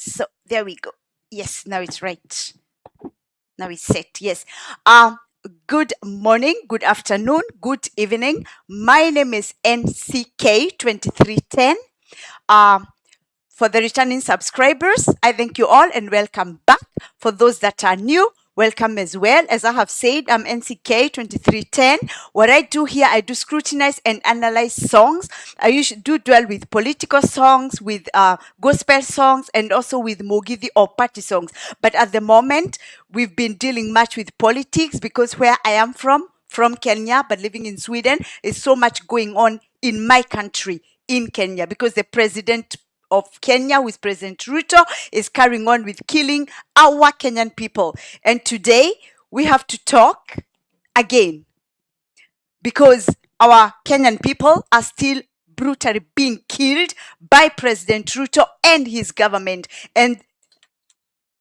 So there we go. Yes, now it's right. Now it's set. Yes. Good morning, good afternoon, good evening. My name is NCK2310. For the returning subscribers, I thank you all and welcome back. For those that are new, welcome as well. As I have said, I'm NCK2310. What I do here, I do scrutinize and analyze songs. I usually do dwell with political songs, with gospel songs, and also with Mugithi or party songs. But at the moment, we've been dealing much with politics because where I am from Kenya, but living in Sweden, is so much going on in my country, in Kenya, because the president of Kenya, with President Ruto, is carrying on with killing our Kenyan people. And today we have to talk again because our Kenyan people are still brutally being killed by President Ruto and his government. And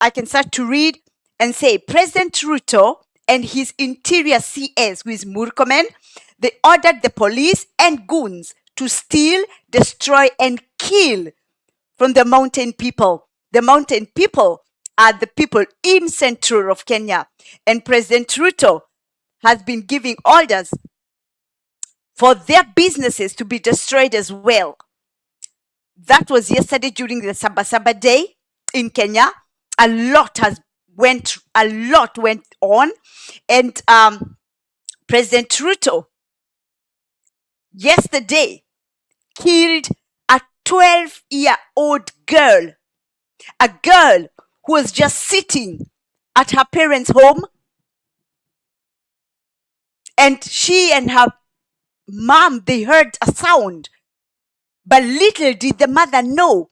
I can start to read and say President Ruto and his interior CS, who is Murkomen, they ordered the police and goons to steal, destroy, and kill from the mountain people. The mountain people are the people in central of Kenya. And President Ruto has been giving orders for their businesses to be destroyed as well. That was yesterday during the Sabasaba Day in Kenya. A lot went on. And President Ruto yesterday killed a 12-year-old girl, a girl who was just sitting at her parents' home, and she and her mom, they heard a sound, but little did the mother know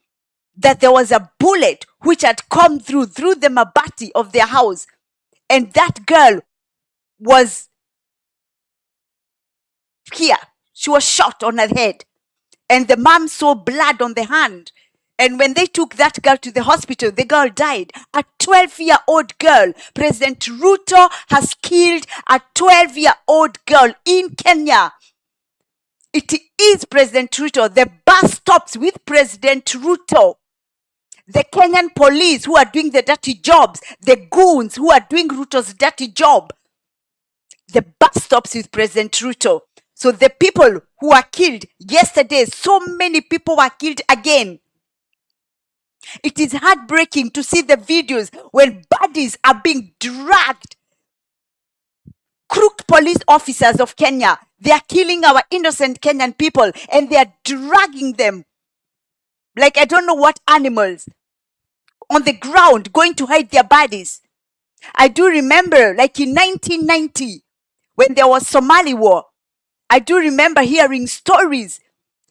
that there was a bullet which had come through the mabati of their house, and that girl was here. She was shot on her head. And the mom saw blood on the hand. And when they took that girl to the hospital, the girl died. A 12-year-old girl. President Ruto has killed a 12-year-old girl in Kenya. It is President Ruto. The bus stops with President Ruto. The Kenyan police who are doing the dirty jobs. The goons who are doing Ruto's dirty job. The bus stops with President Ruto. So the people who were killed yesterday, so many people were killed again. It is heartbreaking to see the videos when bodies are being dragged. Crooked police officers of Kenya, they are killing our innocent Kenyan people and they are dragging them like I don't know what animals on the ground going to hide their bodies. I do remember like in 1990 when there was Somali war. I do remember hearing stories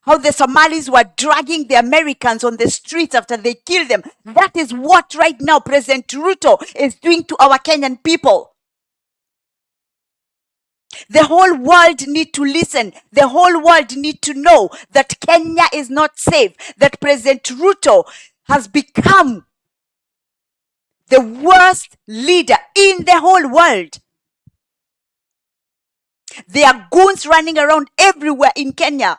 how the Somalis were dragging the Americans on the streets after they killed them. That is what right now President Ruto is doing to our Kenyan people. The whole world need to listen. The whole world need to know that Kenya is not safe. That President Ruto has become the worst leader in the whole world. There are goons running around everywhere in Kenya.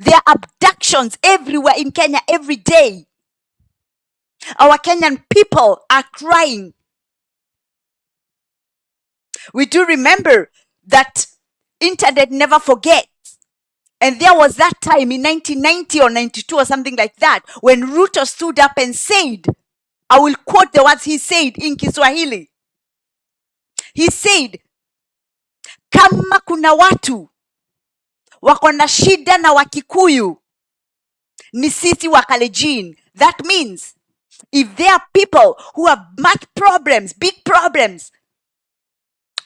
There are abductions everywhere in Kenya every day. Our Kenyan people are crying. We do remember that internet never forgets. And there was that time in 1990 or 92 or something like that when Ruto stood up and said, I will quote the words he said in Kiswahili. He said, kama kuna watu wako na shida na Wakikuyu ni sisi Wakalenjin. That means if there are people who have much problems, big problems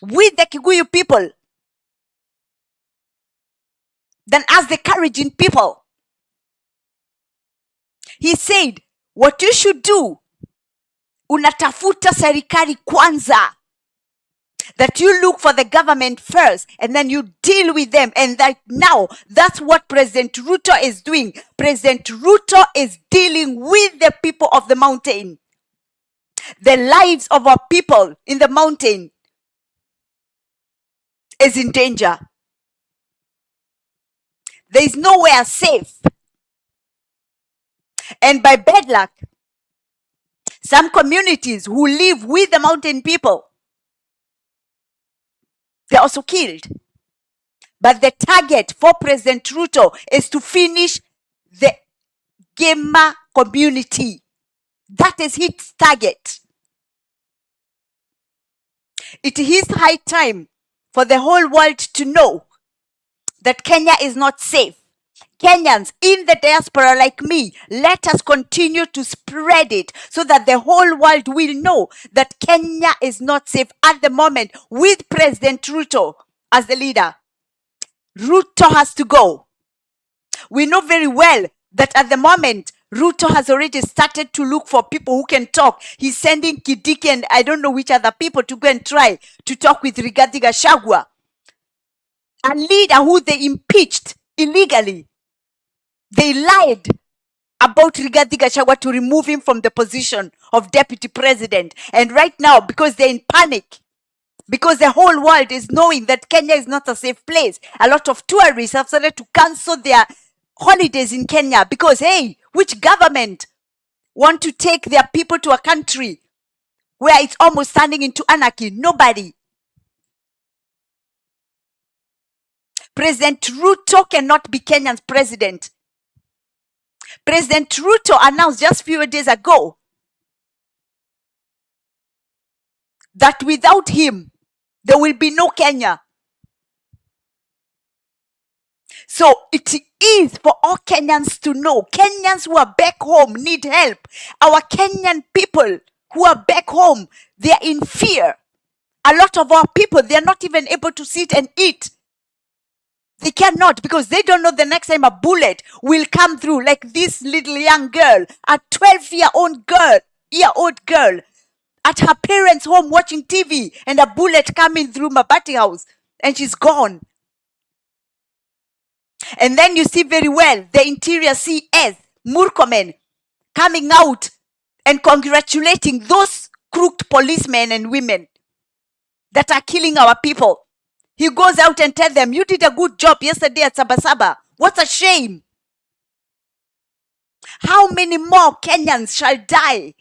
with the Kikuyu people, then ask the Kalenjin people. He said, what you should do, unatafuta serikali kwanza. That you look for the government first and then you deal with them. And that now, that's what President Ruto is doing. President Ruto is dealing with the people of the mountain. The lives of our people in the mountain is in danger. There is nowhere safe. And by bad luck, some communities who live with the mountain people, they're also killed. But the target for President Ruto is to finish the Gema community. That is his target. It is high time for the whole world to know that Kenya is not safe. Kenyans in the diaspora like me, let us continue to spread it so that the whole world will know that Kenya is not safe at the moment with President Ruto as the leader. Ruto has to go. We know very well that at the moment, Ruto has already started to look for people who can talk. He's sending Kidiki and I don't know which other people to go and try to talk with Rigathi Gachagua, a leader who they impeached illegally. They lied about Rigathi Gachagua to remove him from the position of deputy president. And right now, because they're in panic, because the whole world is knowing that Kenya is not a safe place, a lot of tourists have started to cancel their holidays in Kenya because, hey, which government want to take their people to a country where it's almost turning into anarchy? Nobody. President Ruto cannot be Kenya's president. President Ruto announced just a few days ago that without him, there will be no Kenya. So it is for all Kenyans to know. Kenyans who are back home need help. Our Kenyan people who are back home, they are in fear. A lot of our people, they are not even able to sit and eat. They cannot because they don't know the next time a bullet will come through, like this little young girl, a 12-year-old girl at her parents' home watching TV and a bullet coming through Mabati house and she's gone. And then you see very well the interior CS, Murkomen, coming out and congratulating those crooked policemen and women that are killing our people. He goes out and tells them, you did a good job yesterday at Sabasaba. What a shame. How many more Kenyans shall die?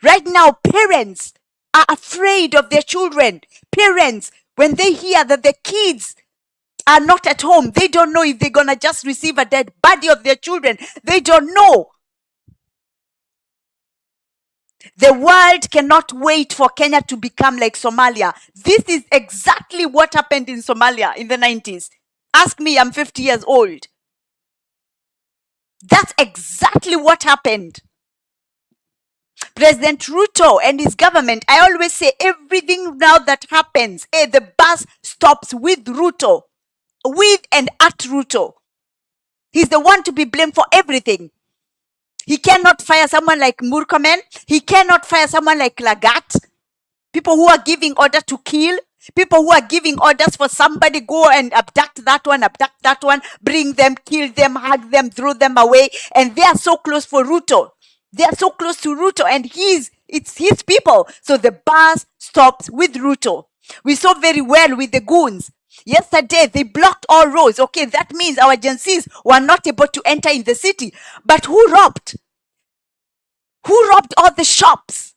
Right now, parents are afraid of their children. Parents, when they hear that the kids are not at home, they don't know if they're going to just receive a dead body of their children. They don't know. The world cannot wait for Kenya to become like Somalia. This is exactly what happened in Somalia in the 90s. Ask me, I'm 50 years old. That's exactly what happened. President Ruto and his government, I always say everything now that happens, the bus stops with Ruto, with and at Ruto. He's the one to be blamed for everything. He cannot fire someone like Murkomen. He cannot fire someone like Lagat. People who are giving order to kill. People who are giving orders for somebody, go and abduct that one, bring them, kill them, hug them, throw them away. And they are so close for Ruto. They are so close to Ruto and it's his people. So the bus stops with Ruto. We saw very well with the goons. Yesterday, they blocked all roads. Okay, that means our agencies were not able to enter in the city. But who robbed? Who robbed all the shops?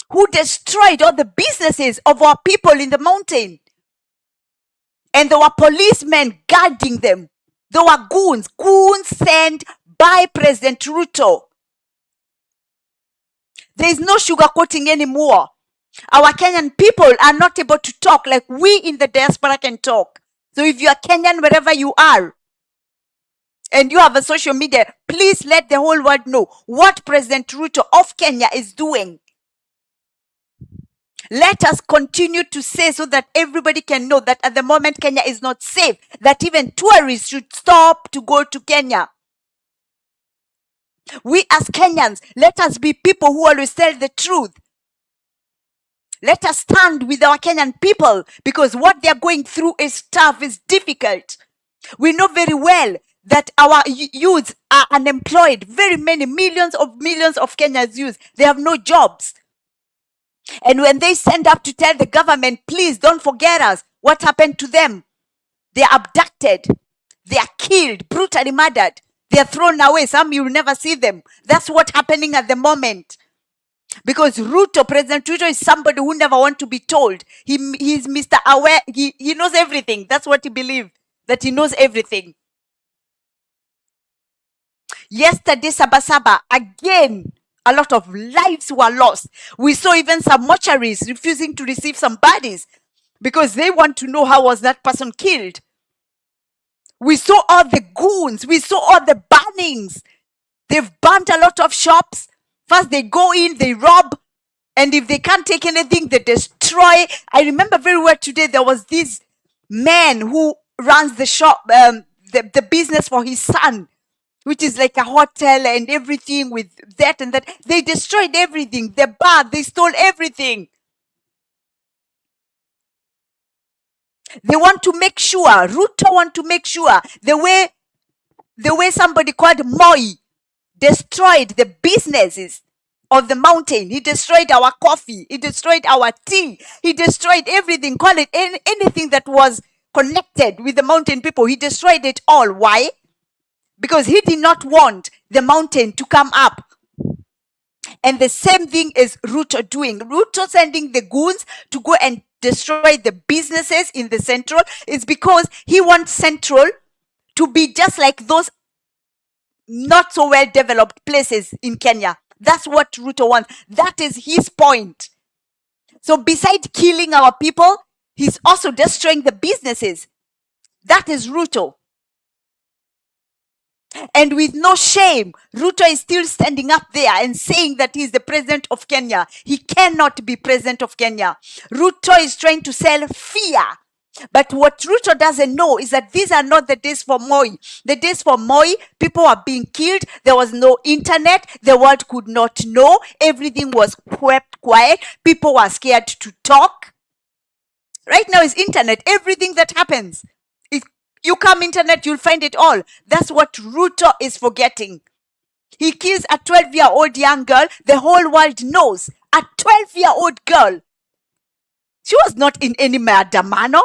Who destroyed all the businesses of our people in the mountain? And there were policemen guarding them. There were goons sent by President Ruto. There is no sugarcoating anymore. Our Kenyan people are not able to talk like we in the diaspora can talk. So if you are Kenyan, wherever you are, and you have a social media, please let the whole world know what President Ruto of Kenya is doing. Let us continue to say so that everybody can know that at the moment Kenya is not safe, that even tourists should stop to go to Kenya. We as Kenyans, let us be people who always tell the truth. Let us stand with our Kenyan people because what they are going through is tough, is difficult. We know very well that our youths are unemployed. Very many millions of Kenya's youth, they have no jobs. And when they stand up to tell the government, please don't forget us, what happened to them? They are abducted. They are killed, brutally murdered. They are thrown away. Some you will never see them. That's what's happening at the moment. Because Ruto, President Ruto, is somebody who never want to be told. He's Mr. Aware. He knows everything. That's what he believes, that he knows everything. Yesterday, Sabasaba, again, a lot of lives were lost. We saw even some mortuaries refusing to receive some bodies because they want to know how was that person killed. We saw all the goons. We saw all the burnings. They've burnt a lot of shops. First they go in, they rob, and if they can't take anything, they destroy. I remember very well today, there was this man who runs the shop, the business for his son, which is like a hotel and everything with that and that. They destroyed everything. The bar, they stole everything. They want to make sure, Ruto want to make sure, the way somebody called Moi destroyed the businesses of the mountain. He destroyed our coffee. He destroyed our tea. He destroyed everything. Call it anything that was connected with the mountain people. He destroyed it all. Why? Because he did not want the mountain to come up. And the same thing is Ruto doing. Ruto sending the goons to go and destroy the businesses in the central is because he wants central to be just like those not so well developed places in Kenya. That's what Ruto wants. That is his point. So besides killing our people, he's also destroying the businesses. That is Ruto. And with no shame, Ruto is still standing up there and saying that he's the president of Kenya. He cannot be president of Kenya. Ruto is trying to sell fear. But what Ruto doesn't know is that these are not the days for Moi. The days for Moi, people are being killed. There was no internet. The world could not know. Everything was kept quiet. People were scared to talk. Right now is internet. Everything that happens, you come internet, you'll find it all. That's what Ruto is forgetting. He kills a 12-year-old young girl. The whole world knows. A 12-year-old girl. She was not in any maandamano.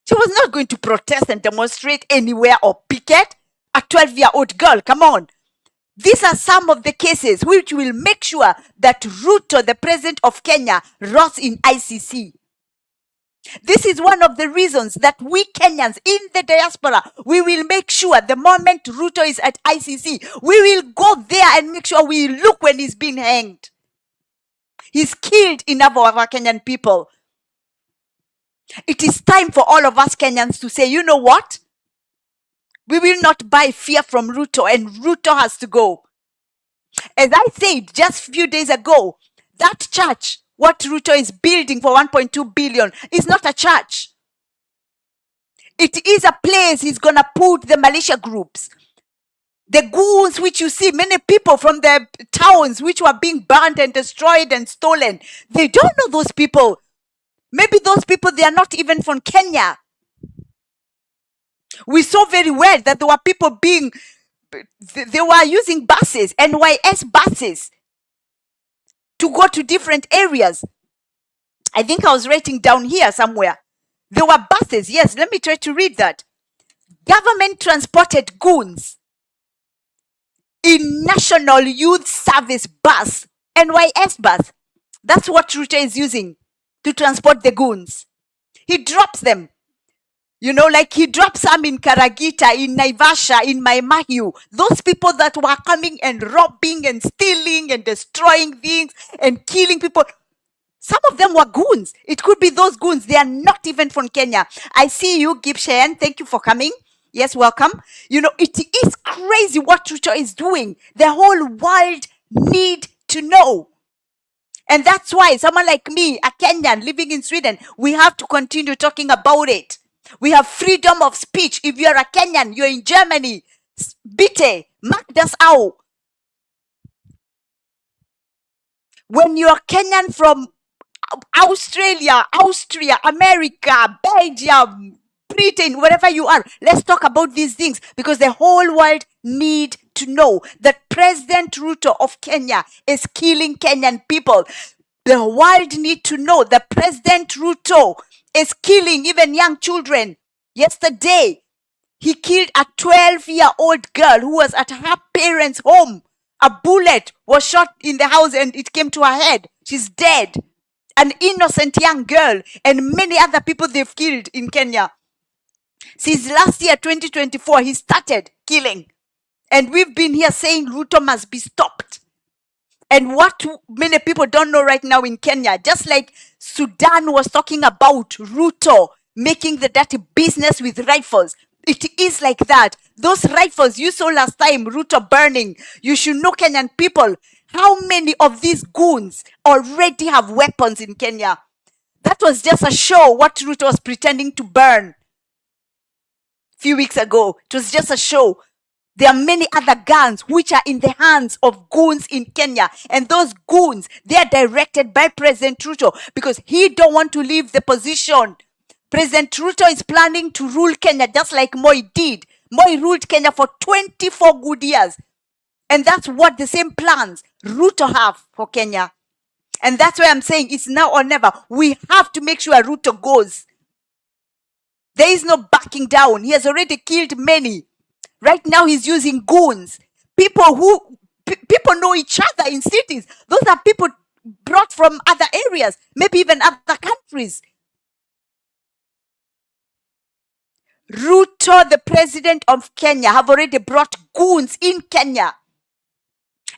She was not going to protest and demonstrate anywhere or picket. A 12-year-old girl, come on. These are some of the cases which will make sure that Ruto, the president of Kenya, rots in ICC. This is one of the reasons that we Kenyans in the diaspora, we will make sure the moment Ruto is at ICC, we will go there and make sure we look when he's being hanged. He's killed enough of our Kenyan people. It is time for all of us Kenyans to say, you know what? We will not buy fear from Ruto, and Ruto has to go. As I said just a few days ago, that church, what Ruto is building for 1.2 billion, is not a church. It is a place he's going to put the militia groups. The goons which you see, many people from the towns which were being burnt and destroyed and stolen, they don't know those people. Maybe those people, they are not even from Kenya. We saw very well that there were people they were using buses, NYS buses, to go to different areas. I think I was writing down here somewhere. There were buses. Yes, let me try to read that. Government transported goons in National Youth Service bus, NYS bus. That's what Ruto is using to transport the goons. He drops them. You know, like he drops some in Karagita, in Naivasha, in Maimahiu. Those people that were coming and robbing and stealing and destroying things and killing people. Some of them were goons. It could be those goons. They are not even from Kenya. I see you, Gibshan. Thank you for coming. Yes, welcome. You know, it is crazy what Ruto is doing. The whole world need to know. And that's why someone like me, a Kenyan living in Sweden, we have to continue talking about it. We have freedom of speech. If you're a Kenyan, you're in Germany, bitte, mach das auch. When you're Kenyan from Australia, Austria, America, Belgium, Britain, wherever you are, let's talk about these things, because the whole world need to know that President Ruto of Kenya is killing Kenyan people. The world need to know that President Ruto is killing even young children. Yesterday, He killed a 12-year-old girl who was at her parents' home. A bullet was shot in the house and it came to her head. She's dead. An innocent young girl and many other people they've killed in Kenya. Since last year, 2024, he started killing. And we've been here saying Ruto must be stopped. And what many people don't know right now in Kenya, just like Sudan was talking about Ruto making the dirty business with rifles, it is like that. Those rifles you saw last time, Ruto burning, you should know, Kenyan people, how many of these goons already have weapons in Kenya? That was just a show what Ruto was pretending to burn a few weeks ago. It was just a show. There are many other guns which are in the hands of goons in Kenya. And those goons, they are directed by President Ruto because he don't want to leave the position. President Ruto is planning to rule Kenya just like Moi did. Moi ruled Kenya for 24 good years. And that's what the same plans Ruto have for Kenya. And that's why I'm saying it's now or never. We have to make sure Ruto goes. There is no backing down. He has already killed many. Right now he's using goons. People know each other in cities. Those are people brought from other areas, maybe even other countries. Ruto, the president of Kenya, have already brought goons in Kenya.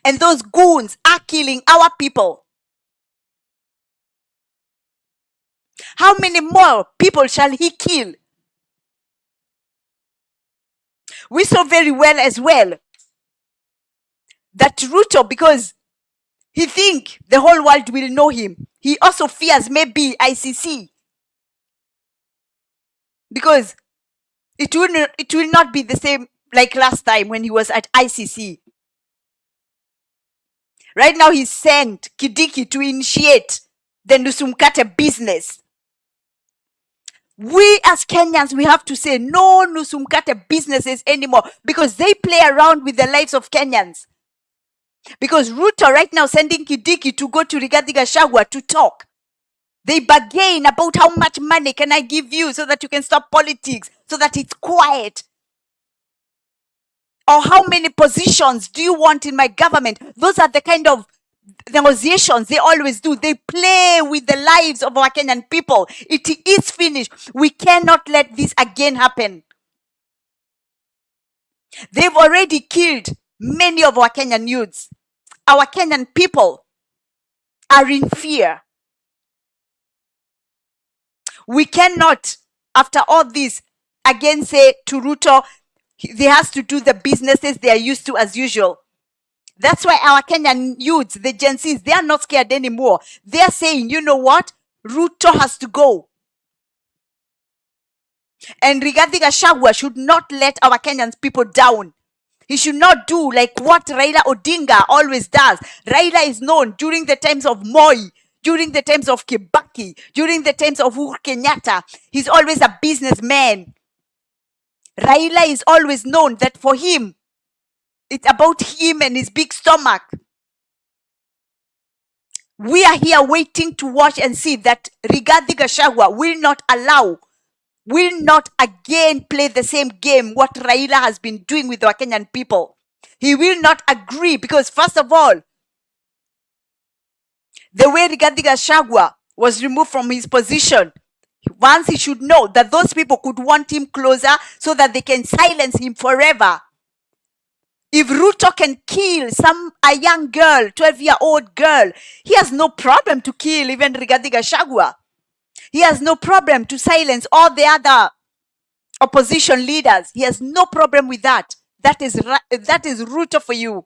And those goons are killing our people. How many more people shall he kill? We saw very well as well that Ruto, because he thinks the whole world will know him, he also fears maybe ICC. Because it will not be the same like last time when he was at ICC. Right now he sent Kidiki to initiate the Nusumkate business. We as Kenyans, we have to say no Nusumkate businesses anymore because they play around with the lives of Kenyans. Because Ruto right now sending Kidiki to go to Rigathi Gachagua to talk. They bargain about how much money can I give you so that you can stop politics, so that it's quiet. Or how many positions do you want in my government? Those are the kind of negotiations they always do. They play with the lives of our Kenyan people. It is finished. We cannot let this again happen. They've already killed many of our Kenyan youths. Our Kenyan people are in fear. We cannot, after all this, again say to Ruto, they has to do the businesses they are used to as usual. That's why our Kenyan youths, the Gen Zs, they are not scared anymore. They are saying, you know what? Ruto has to go. And Rigathi Gachagua should not let our Kenyan people down. He should not do like what Raila Odinga always does. Raila is known during the times of Moi, during the times of Kibaki, during the times of Uhuru Kenyatta. He's always a businessman. Raila is always known that for him, it's about him and his big stomach. We are here waiting to watch and see that Rigathi Gachagua will not again play the same game what Raila has been doing with our Kenyan people. He will not agree because, first of all, the way Rigathi Gachagua was removed from his position, once he should know that those people could want him closer so that they can silence him forever. If Ruto can kill a young girl, 12-year-old girl, he has no problem to kill even Rigathi Gachagua. He has no problem to silence all the other opposition leaders. He has no problem with that. That is Ruto for you.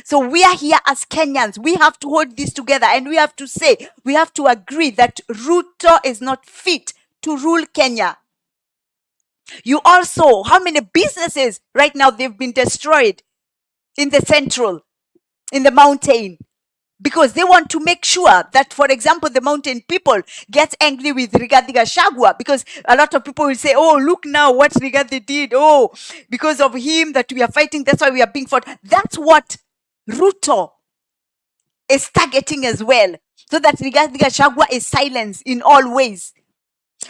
So we are here as Kenyans. We have to hold this together and we have to agree that Ruto is not fit to rule Kenya. You also, how many businesses right now they've been destroyed in the central, in the mountain, because they want to make sure that, for example, the mountain people get angry with Rigathi Gachagua, because a lot of people will say, oh, look now what Rigathi did. Oh, because of him that we are fighting, that's why we are being fought. That's what Ruto is targeting as well, so that Rigathi Gachagua is silenced in all ways.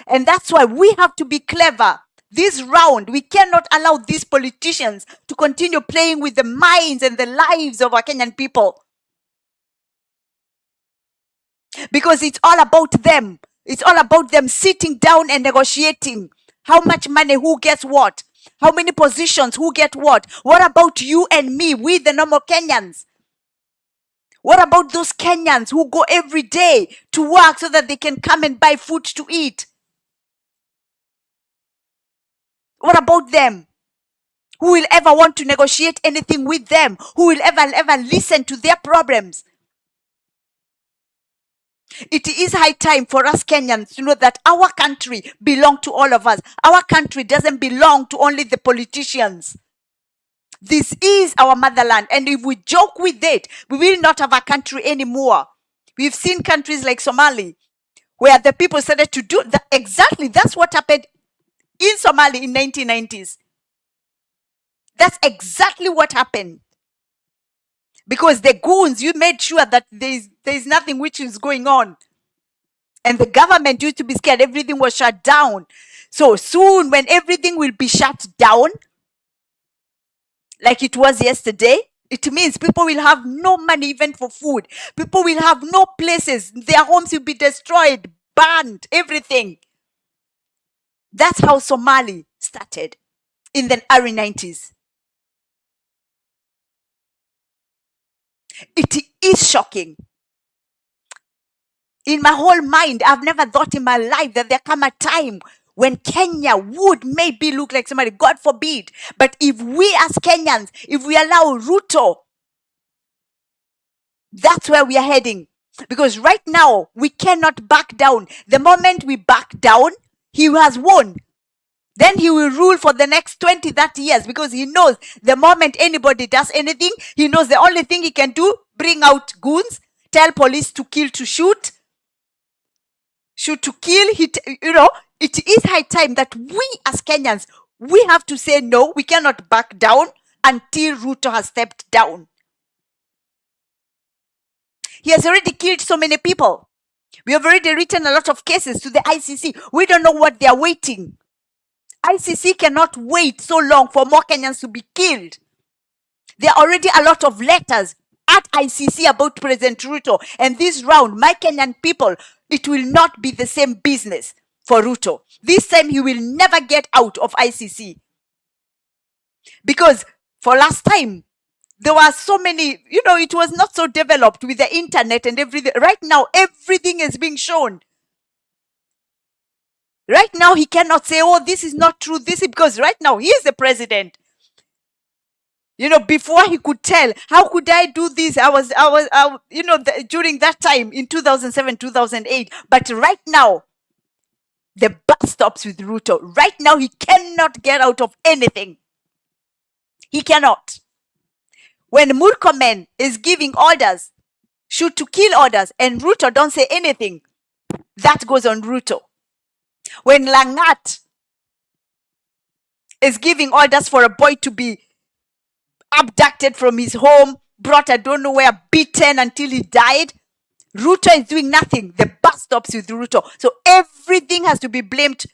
And that's why we have to be clever This round, we cannot allow these politicians to continue playing with the minds and the lives of our Kenyan people. Because it's all about them. It's all about them sitting down and negotiating. How much money, who gets what? How many positions, who get what? What about you and me, we the normal Kenyans? What about those Kenyans who go every day to work so that they can come and buy food to eat? What about them? Who will ever want to negotiate anything with them? Who will ever listen to their problems? It is high time for us Kenyans to know that our country belongs to all of us. Our country doesn't belong to only the politicians. This is our motherland, and if we joke with it, we will not have a country anymore. We've seen countries like Somali, where the people started to do that. Exactly, that's what happened in Somalia in 1990s. That's exactly what happened. Because the goons, you made sure that there's nothing which is going on. And the government used to be scared. Everything was shut down. So soon, when everything will be shut down, like it was yesterday, it means people will have no money even for food. People will have no places. Their homes will be destroyed, burned, everything. That's how Somali started in the early 90s. It is shocking. In my whole mind, I've never thought in my life that there come a time when Kenya would maybe look like somebody, God forbid. But if we as Kenyans, if we allow Ruto, that's where we are heading. Because right now, we cannot back down. The moment we back down, he has won. Then he will rule for the next 20, 30 years because he knows the moment anybody does anything, he knows the only thing he can do, bring out goons, tell police to kill, to shoot to kill. It is high time that we as Kenyans, we have to say no, we cannot back down until Ruto has stepped down. He has already killed so many people. We have already written a lot of cases to the ICC. We don't know what they are waiting. ICC cannot wait so long for more Kenyans to be killed. There are already a lot of letters at ICC about President Ruto. And this round, my Kenyan people, it will not be the same business for Ruto. This time he will never get out of ICC. Because for last time, there were so many, it was not so developed with the internet and everything. Right now, everything is being shown. Right now, he cannot say, oh, this is not true. This is because right now, he is the president. Before he could tell, how could I do this? I was during that time in 2007, 2008. But right now, the buck stops with Ruto. Right now, he cannot get out of anything. He cannot. When Murkomen is giving orders, shoot to kill orders, and Ruto don't say anything, that goes on Ruto. When Langat is giving orders for a boy to be abducted from his home, brought I don't know where, beaten until he died, Ruto is doing nothing. The buck stops with Ruto. So everything has to be blamed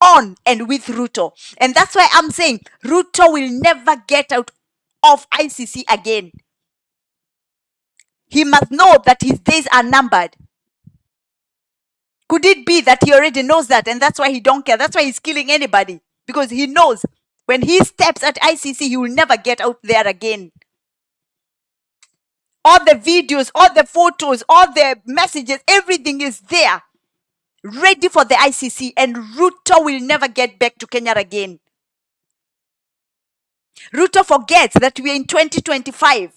on and with Ruto. And that's why I'm saying Ruto will never get out of ICC again. He must know that his days are numbered. Could it be that he already knows that and that's why he don't care? That's why he's killing anybody. Because he knows when he steps at ICC, he will never get out there again. All the videos, all the photos, all the messages, everything is there, ready for the ICC, and Ruto will never get back to Kenya again. Ruto forgets that we are in 2025.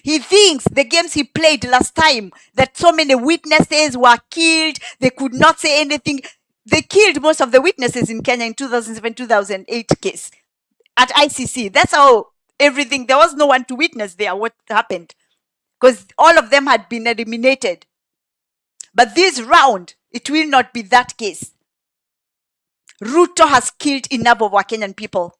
He thinks the games he played last time, that so many witnesses were killed, they could not say anything. They killed most of the witnesses in Kenya in 2007, 2008 case at ICC. That's how everything, there was no one to witness there what happened. Because all of them had been eliminated. But this round, it will not be that case. Ruto has killed enough of our Kenyan people.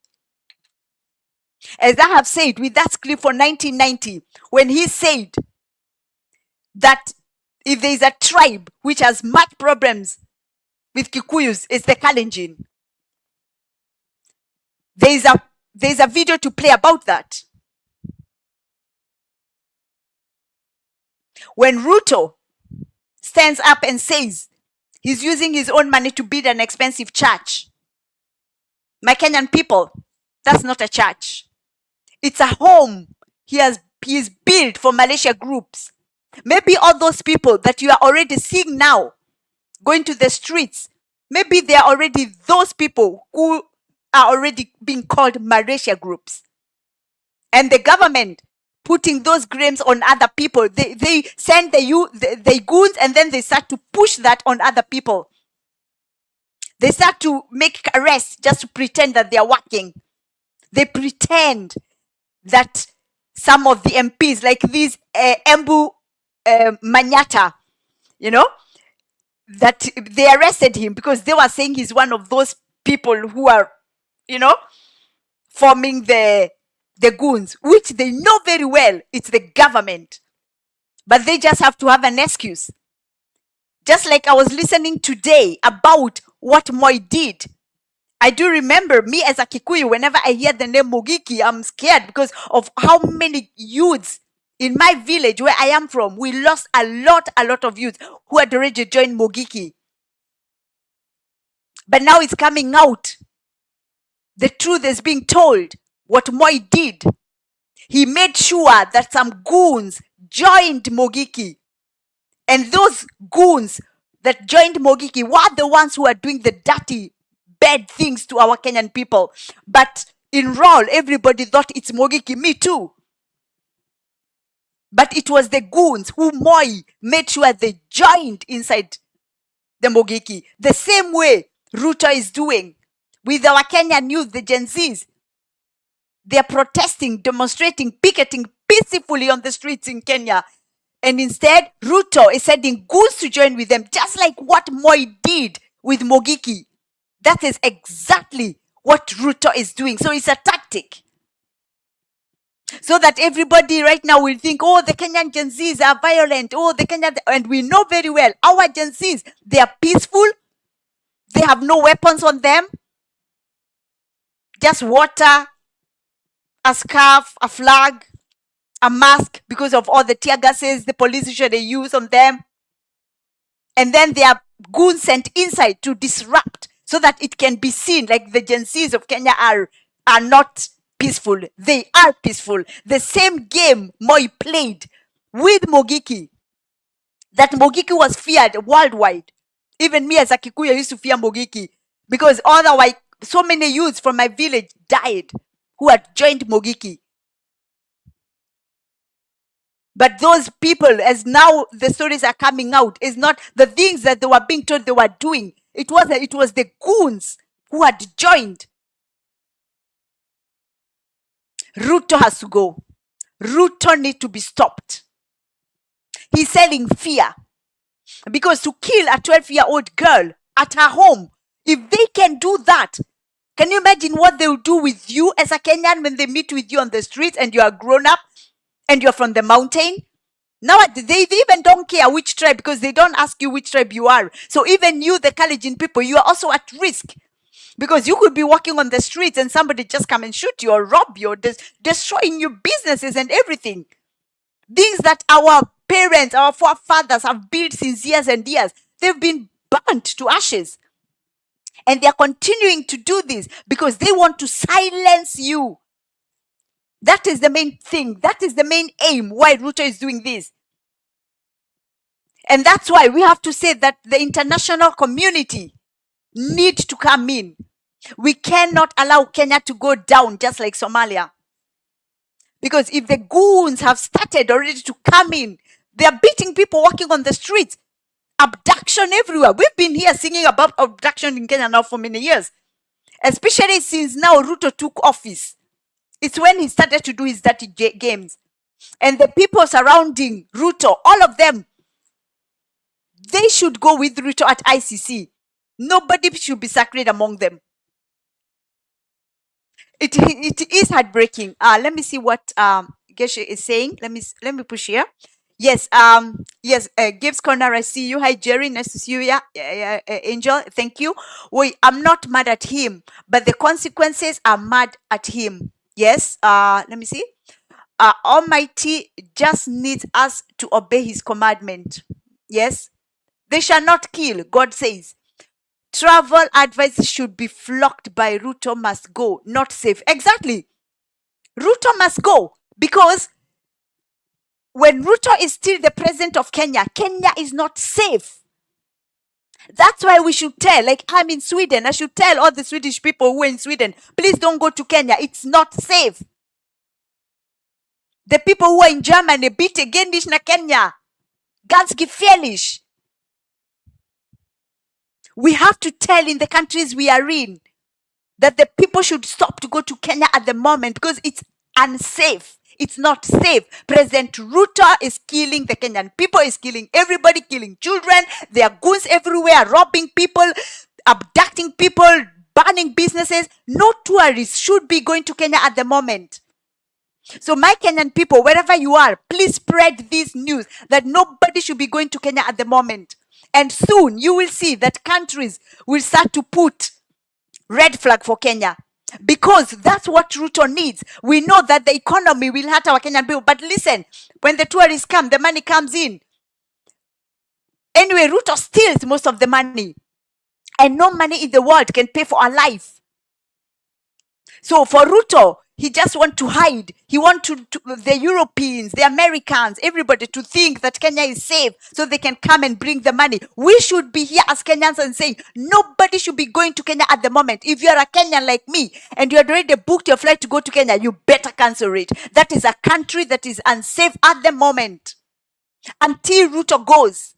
As I have said with that clip for 1990, when he said that if there is a tribe which has much problems with Kikuyus, it's the Kalenjin. There's a video to play about that. When Ruto stands up and says he's using his own money to build an expensive church. My Kenyan people, that's not a church. It's a home he's built for militia groups. Maybe all those people that you are already seeing now going to the streets, maybe they are already those people who are already being called militia groups. And the government putting those grains on other people. They send the goons, and then they start to push that on other people. They start to make arrests just to pretend that they are working. They pretend that some of the MPs, like these Embu Manyata, that they arrested him because they were saying he's one of those people who are, forming the goons, which they know very well it's the government. But they just have to have an excuse. Just like I was listening today about what Moi did. I do remember, me as a Kikuyu, whenever I hear the name Mogiki, I'm scared because of how many youths in my village where I am from. We lost a lot of youths who had already joined Mogiki. But now it's coming out. The truth is being told. What Moi did, he made sure that some goons joined Mogiki. And those goons that joined Mogiki were the ones who are doing the dirty, bad things to our Kenyan people. But in Raw, everybody thought it's Mogiki, me too. But it was the goons who Moi made sure they joined inside the Mogiki. The same way Ruto is doing with our Kenyan youth, the Gen Zs. They're protesting, demonstrating, picketing peacefully on the streets in Kenya. And instead, Ruto is sending goons to join with them, just like what Moi did with Mogiki. That is exactly what Ruto is doing. So it's a tactic. So that everybody right now will think, oh, the Kenyan Gen Zs are violent. Oh, the Kenyan... And we know very well, our Gen Zs, they are peaceful. They have no weapons on them. Just water, a scarf, a flag, a mask because of all the tear gases the police usually use on them. And then they are goons sent inside to disrupt so that it can be seen like the Gen Zs of Kenya are not peaceful. They are peaceful. The same game Moi played with Mogiki, that Mogiki was feared worldwide. Even me as a Kikuyu used to fear Mogiki because otherwise so many youths from my village died who had joined Mogiki. But those people, as now the stories are coming out, is not the things that they were being told they were doing. It was the goons who had joined. Ruto has to go. Ruto needs to be stopped. He's selling fear. Because to kill a 12-year-old girl at her home, if they can do that, can you imagine what they will do with you as a Kenyan when they meet with you on the streets and you are grown up and you're from the mountain? Now they even don't care which tribe because they don't ask you which tribe you are. So even you, the Kalenjin people, you are also at risk. Because you could be walking on the streets and somebody just come and shoot you or rob you or destroying your businesses and everything. Things that our parents, our forefathers have built since years and years, they've been burnt to ashes. And they're continuing to do this because they want to silence you. That is the main thing. That is the main aim why Ruto is doing this. And that's why we have to say that the international community need to come in. We cannot allow Kenya to go down just like Somalia. Because if the goons have started already to come in, they are beating people walking on the streets. Abduction everywhere. We've been here singing about abduction in Kenya now for many years. Especially since now Ruto took office. It's when he started to do his dirty games. And the people surrounding Ruto, all of them, they should go with Ruto at ICC. Nobody should be sacred among them. It is heartbreaking. Let me see what Geshe is saying. Let me push here. Gibbs Corner, I see you. Hi, Jerry. Nice to see you. Yeah, Angel, thank you. I'm not mad at him, but the consequences are mad at him. Yes, let me see. Almighty just needs us to obey his commandment. Yes, they shall not kill, God says. Travel advice should be flocked by Ruto must go, not safe. Exactly. Ruto must go because when Ruto is still the president of Kenya, Kenya is not safe. That's why we should tell, like I'm in Sweden, I should tell all the Swedish people who are in Sweden, please don't go to Kenya. It's not safe. The people who are in Germany, bitte geh nicht nach Kenya. Ganz gefährlich. We have to tell in the countries we are in that the people should stop to go to Kenya at the moment because it's unsafe. It's not safe. President Ruto is killing the Kenyan people, is killing everybody, killing children. There are goons everywhere, robbing people, abducting people, burning businesses. No tourists should be going to Kenya at the moment. So my Kenyan people, wherever you are, please spread this news that nobody should be going to Kenya at the moment. And soon you will see that countries will start to put red flag for Kenya. Because that's what Ruto needs. We know that the economy will hurt our Kenyan people. But listen, when the tourists come, the money comes in. Anyway, Ruto steals most of the money. And no money in the world can pay for our life. So for Ruto, he just wants to hide. He wants the Europeans, the Americans, everybody to think that Kenya is safe so they can come and bring the money. We should be here as Kenyans and saying nobody should be going to Kenya at the moment. If you're a Kenyan like me and you had already booked your flight to go to Kenya, you better cancel it. That is a country that is unsafe at the moment until Ruto goes.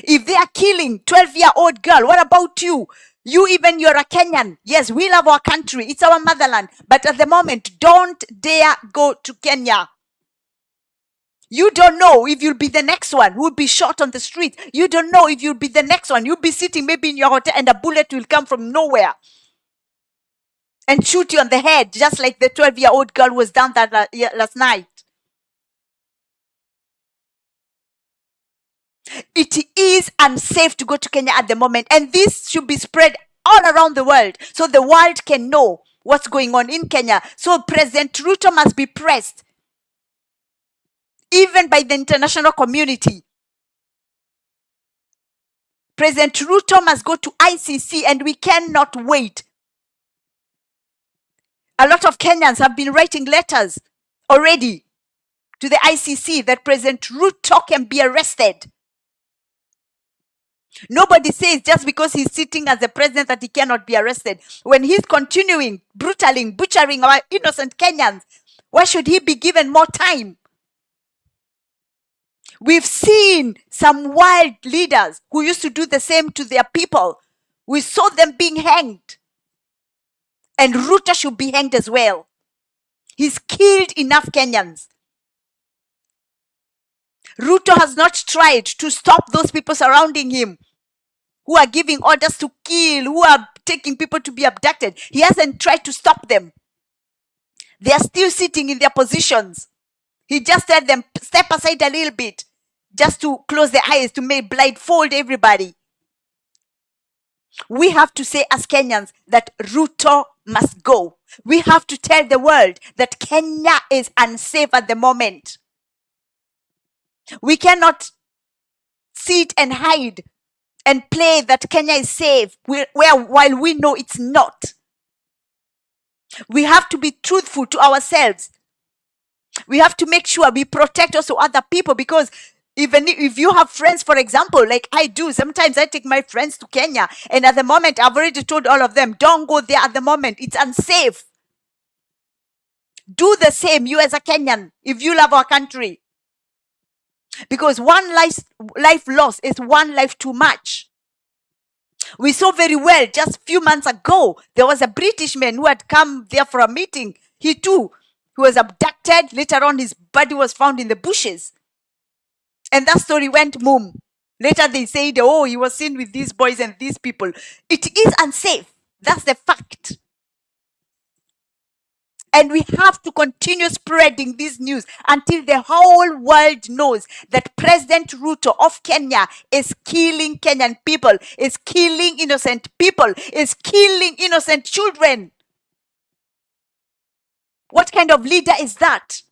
If they are killing 12-year-old girl, what about you? You're a Kenyan. Yes, we love our country. It's our motherland. But at the moment, don't dare go to Kenya. You don't know if you'll be the next one who will be shot on the street. You don't know if you'll be the next one. You'll be sitting maybe in your hotel and a bullet will come from nowhere and shoot you on the head, just like the 12-year-old girl was done that last night. It is unsafe to go to Kenya at the moment, and this should be spread all around the world so the world can know what's going on in Kenya. So President Ruto must be pressed, even by the international community. President Ruto must go to ICC, and we cannot wait. A lot of Kenyans have been writing letters already to the ICC that President Ruto can be arrested. Nobody says just because he's sitting as the president that he cannot be arrested. When he's continuing butchering our innocent Kenyans, why should he be given more time? We've seen some wild leaders who used to do the same to their people. We saw them being hanged. And Ruto should be hanged as well. He's killed enough Kenyans. Ruto has not tried to stop those people surrounding him who are giving orders to kill, who are taking people to be abducted. He hasn't tried to stop them. They are still sitting in their positions. He just let them step aside a little bit just to close their eyes, to make blindfold everybody. We have to say as Kenyans that Ruto must go. We have to tell the world that Kenya is unsafe at the moment. We cannot sit and hide and play that Kenya is safe while we know it's not. We have to be truthful to ourselves. We have to make sure we protect also other people, because even if you have friends, for example, like I do, sometimes I take my friends to Kenya, and at the moment I've already told all of them, don't go there at the moment. It's unsafe. Do the same, you as a Kenyan, if you love our country. Because one life lost is one life too much. We saw very well just a few months ago, there was a British man who had come there for a meeting. He too, he was abducted. Later on, his body was found in the bushes. And that story went boom. Later they said, oh, he was seen with these boys and these people. It is unsafe. That's the fact. And we have to continue spreading this news until the whole world knows that President Ruto of Kenya is killing Kenyan people, is killing innocent people, is killing innocent children. What kind of leader is that?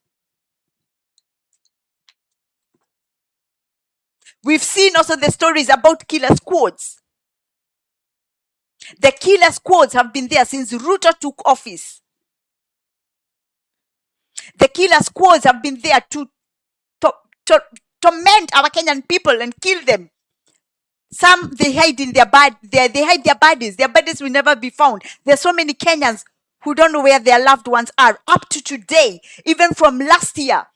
We've seen also the stories about killer squads. The killer squads have been there since Ruto took office. The killer squads have been there to torment our Kenyan people and kill them. Some they hide in their they hide their bodies. Their bodies will never be found. There's so many Kenyans who don't know where their loved ones are up to today. Even from last year,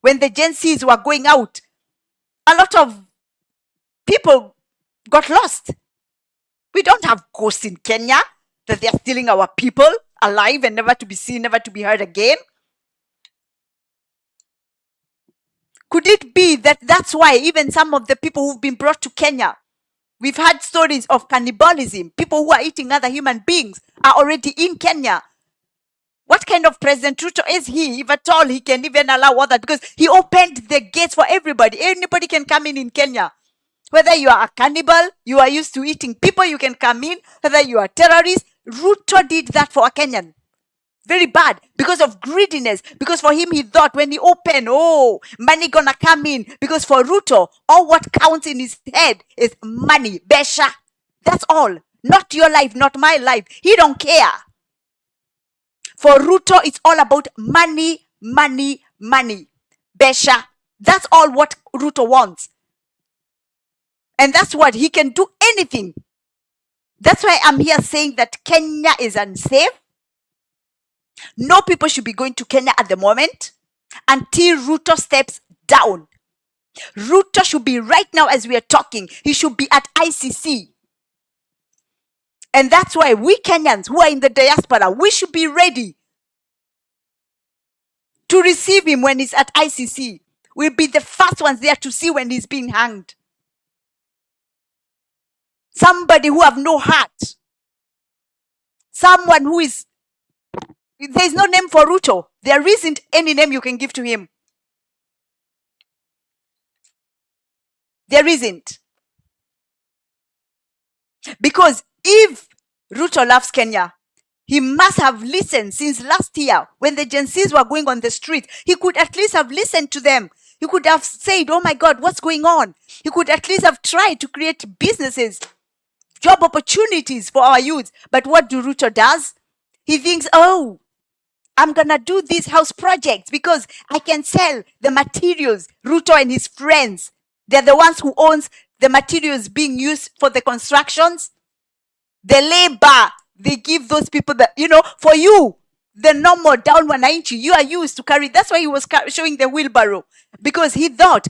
when the Gen Zs were going out, a lot of people got lost. We don't have ghosts in Kenya that they are stealing our people alive and never to be seen, never to be heard again. Could it be that that's why even some of the people who've been brought to Kenya, we've had stories of cannibalism. People who are eating other human beings are already in Kenya. What kind of President Ruto is he? If at all he can even allow all that, because he opened the gates for everybody. Anybody can come in Kenya. Whether you are a cannibal, you are used to eating people, you can come in. Whether you are terrorist, Ruto did that for a Kenyan. Very bad, because of greediness. Because for him, he thought when he opened, oh, money gonna come in. Because for Ruto, all what counts in his head is money, besha. That's all. Not your life, not my life. He don't care. For Ruto, it's all about money, money, money. Besha. That's all what Ruto wants. And that's what he can do anything. That's why I'm here saying that Kenya is unsafe. No people should be going to Kenya at the moment until Ruto steps down. Ruto should be right now as we are talking. He should be at ICC. And that's why we Kenyans who are in the diaspora, we should be ready to receive him when he's at ICC. We'll be the first ones there to see when he's being hanged. Somebody who have no heart. Someone who is... There's no name for Ruto. There isn't any name you can give to him. There isn't. Because if Ruto loves Kenya, he must have listened since last year when the Gen Zs were going on the street. He could at least have listened to them. He could have said, oh my God, what's going on? He could at least have tried to create businesses, job opportunities for our youth. But what do Ruto does? He thinks, oh, I'm going to do these house projects because I can sell the materials. Ruto and his friends, they're the ones who owns the materials being used for the constructions. The labor, they give those people that, for you, the normal down wananchi, you are used to carry. That's why he was showing the wheelbarrow. Because he thought,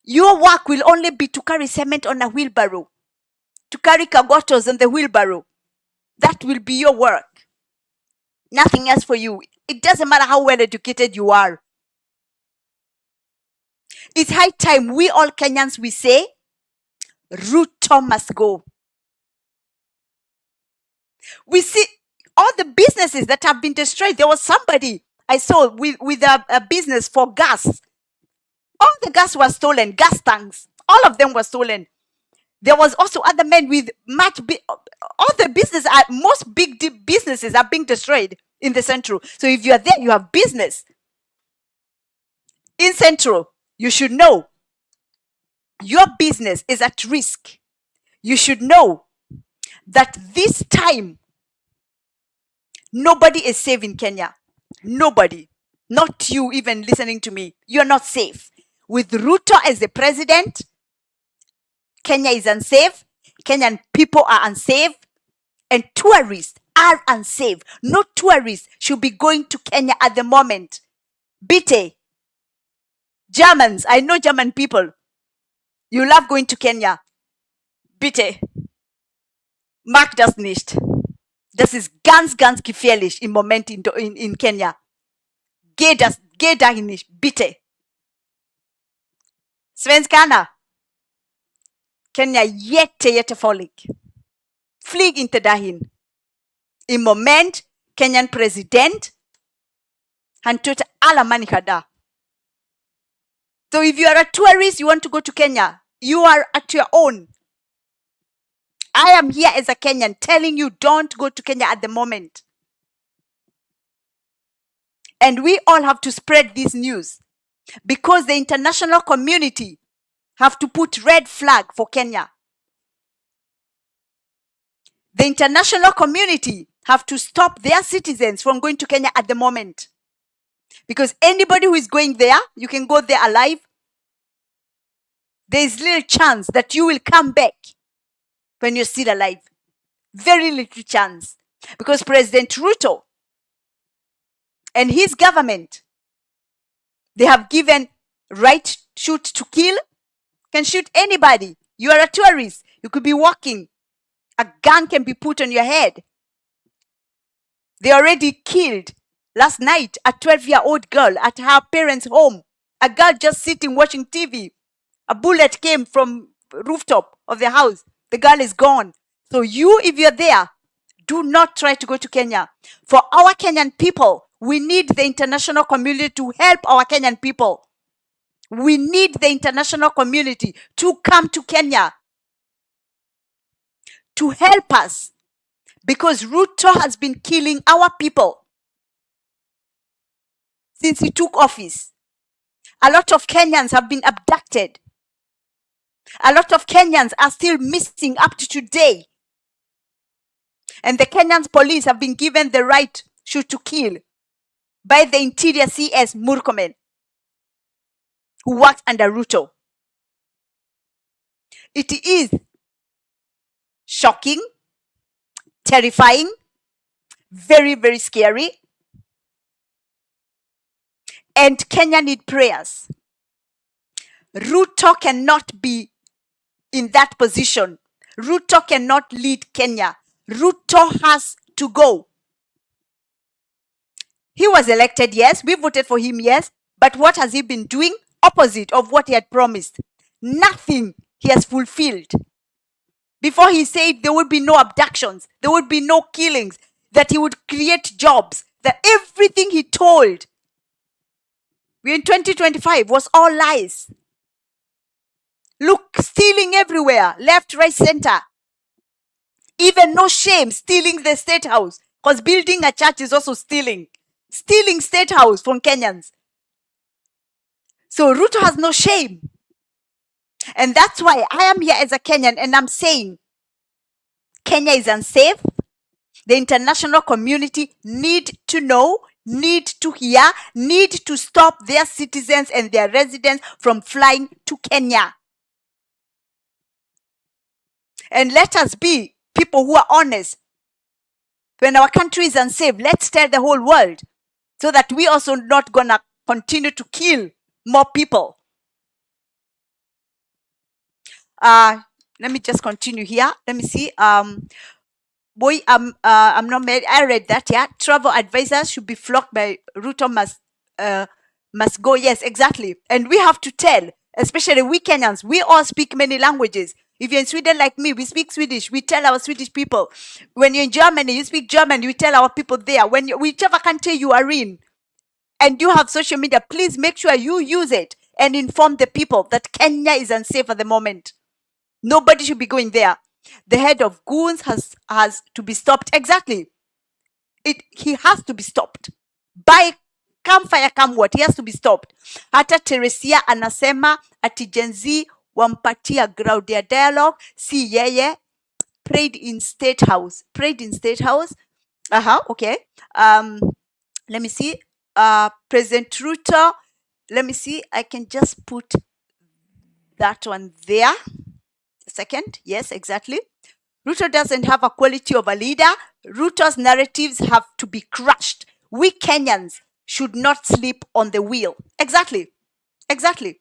your work will only be to carry cement on a wheelbarrow. To carry kagotos on the wheelbarrow. That will be your work. Nothing else for you. It doesn't matter how well educated you are. It's high time we all Kenyans, we say, Ruto must go. We see all the businesses that have been destroyed. There was somebody I saw with a business for gas. All the gas was stolen, gas tanks. All of them were stolen. There was also other men with all the business, most big businesses are being destroyed in the Central. So if you are there, you have business. In Central, you should know your business is at risk. You should know that this time, nobody is safe in Kenya. Nobody. Not you even listening to me. You're not safe. With Ruto as the president, Kenya is unsafe. Kenyan people are unsafe. And tourists are unsafe. No tourists should be going to Kenya at the moment. Bitte. Germans, I know German people. You love going to Kenya. Bitte. Mag das nicht. Das ist ganz, ganz gefährlich im Moment in Kenya. Geh dahin nicht, bitte. Svenskana. Kenya jette farlig. Flieg inte dahin. Im Moment, Kenyan Präsident Hantota ala mani kada. So if you are a tourist, you want to go to Kenya, you are at your own. I am here as a Kenyan telling you don't go to Kenya at the moment. And we all have to spread this news because the international community have to put red flag for Kenya. The international community have to stop their citizens from going to Kenya at the moment. Because anybody who is going there, you can go there alive. There is little chance that you will come back when you're still alive. Very little chance. Because President Ruto and his government, they have given right shoot to kill, can shoot anybody. You are a tourist. You could be walking. A gun can be put on your head. They already killed last night a 12-year-old girl at her parents' home. A girl just sitting watching TV. A bullet came from rooftop of the house. The girl is gone. So you, if you're there, do not try to go to Kenya. For our Kenyan people, we need the international community to help our Kenyan people. We need the international community to come to Kenya to help us, because Ruto has been killing our people since he took office. A lot of Kenyans have been abducted. A lot of Kenyans are still missing up to today. And the Kenyan police have been given the right shoot to kill by the interior CS Murkomen, who works under Ruto. It is shocking, terrifying, very, very scary. And Kenya need prayers. Ruto cannot be in that position. Ruto cannot lead Kenya. Ruto has to go. He was elected, yes. We voted for him, yes. But what has he been doing? Opposite of what he had promised. Nothing he has fulfilled. Before he said there would be no abductions, there would be no killings, that he would create jobs, that everything he told in 2025 was all lies. Look, stealing everywhere, left, right, center. Even no shame, stealing the state house. Because building a church is also stealing. Stealing state house from Kenyans. So Ruto has no shame. And that's why I am here as a Kenyan and I'm saying Kenya is unsafe. The international community need to know, need to hear, need to stop their citizens and their residents from flying to Kenya. And let us be people who are honest. When our country is unsafe, let's tell the whole world so that we also not gonna continue to kill more people. Let me just continue here. Let me see. I'm not married. I read that. Yeah, travel advisors should be flocked by Ruto must go. Yes, exactly. And we have to tell, especially we Kenyans. We all speak many languages. If you're in Sweden like me, we speak Swedish. We tell our Swedish people. When you're in Germany, you speak German. We tell our people there. Whichever country you are in, and you have social media, please make sure you use it and inform the people that Kenya is unsafe at the moment. Nobody should be going there. The head of goons has to be stopped. Exactly. He has to be stopped. By come fire, come what, he has to be stopped. Hata Teresia anasema ati Gen Z wampatia ground ya dialogue, si yeye prayed in State House. Prayed in State House. Okay. Let me see. President Ruto. Let me see. I can just put that one there. Second. Yes, exactly. Ruto doesn't have a quality of a leader. Ruto's narratives have to be crushed. We Kenyans should not sleep on the wheel. Exactly. Exactly.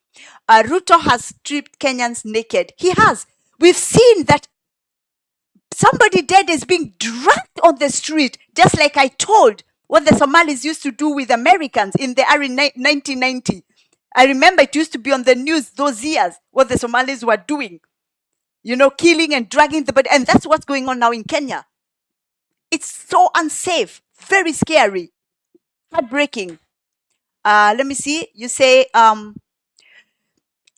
Ruto has stripped Kenyans naked. He has. We've seen that somebody dead is being dragged on the street, just like I told what the Somalis used to do with Americans in the early 1990. I remember it used to be on the news those years, what the Somalis were doing. You know, killing and dragging the body. And that's what's going on now in Kenya. It's so unsafe, very scary, heartbreaking. Let me see. You say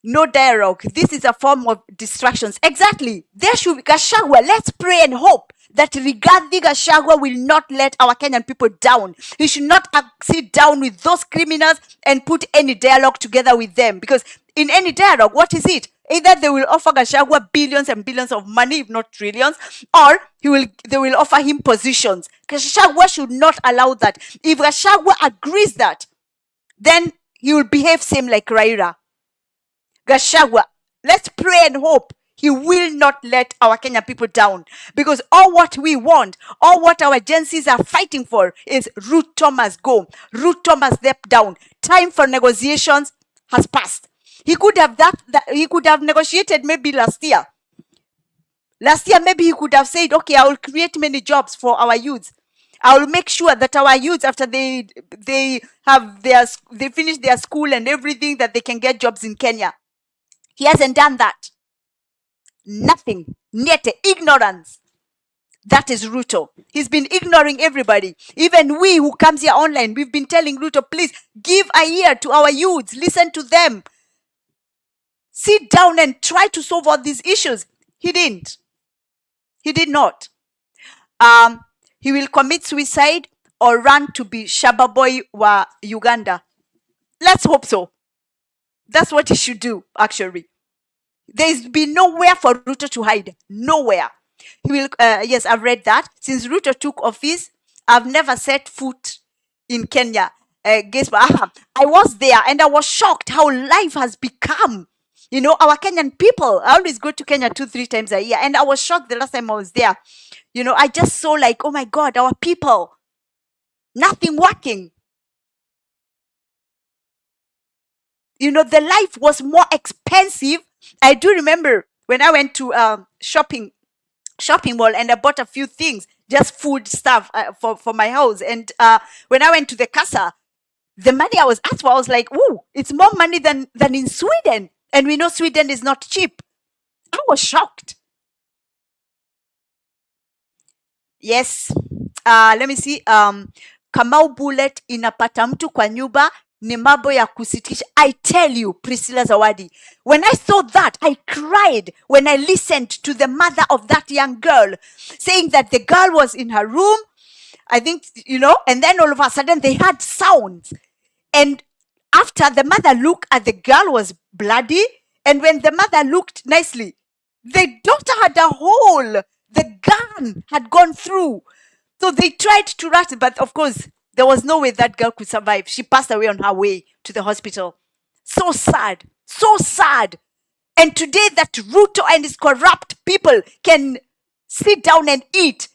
no dialogue. This is a form of distractions. Exactly. There should be Gachagua. Let's pray and hope that Rigathi Gachagua will not let our Kenyan people down. He should not sit down with those criminals and put any dialogue together with them. Because in any dialogue, what is it? Either they will offer Gachagua billions and billions of money, if not trillions, or they will offer him positions. Gachagua should not allow that. If Gachagua agrees that, then he will behave same like Raila. Gachagua, let's pray and hope he will not let our Kenyan people down, because all what we want, all what our agencies are fighting for is Ruto must go. Ruto must step down. Time for negotiations has passed. He could have he could have negotiated maybe last year. Last year, maybe he could have said, okay, I will create many jobs for our youth. I will make sure that our youth, after they finish their school and everything, that they can get jobs in Kenya. He hasn't done that. Nothing. Niete. Ignorance. That is Ruto. He's been ignoring everybody. Even we who comes here online, we've been telling Ruto, please give a ear to our youths. Listen to them. Sit down and try to solve all these issues. He didn't. He did not. He will commit suicide or run to be Shaba Boy wa Uganda. Let's hope so. That's what he should do, actually. There's been nowhere for Ruto to hide. Nowhere. He will, yes, I've read that. Since Ruto took office, I've never set foot in Kenya. Guess what? I was there and I was shocked how life has become. You know, our Kenyan people, I always go to Kenya 2-3 times a year, and I was shocked the last time I was there. You know, I just saw like, oh my God, our people, nothing working. You know, the life was more expensive. I do remember when I went to shopping mall and I bought a few things, just food stuff for my house. And when I went to the casa, the money I was asked for, I was like, ooh, it's more money than in Sweden. And we know Sweden is not cheap. I was shocked. Yes. Let me see. Kamau bullet inapata mtu kwa nyumba ni mambo ya kusitisha. I tell you, Priscilla Zawadi, when I saw that, I cried when I listened to the mother of that young girl saying that the girl was in her room, I think, you know, and then all of a sudden they had sounds. And after the mother looked at the girl was bloody, and when the mother looked nicely, the daughter had a hole. The gun had gone through. So they tried to rush it, but of course, there was no way that girl could survive. She passed away on her way to the hospital. So sad. So sad. And today that Ruto and his corrupt people can sit down and eat.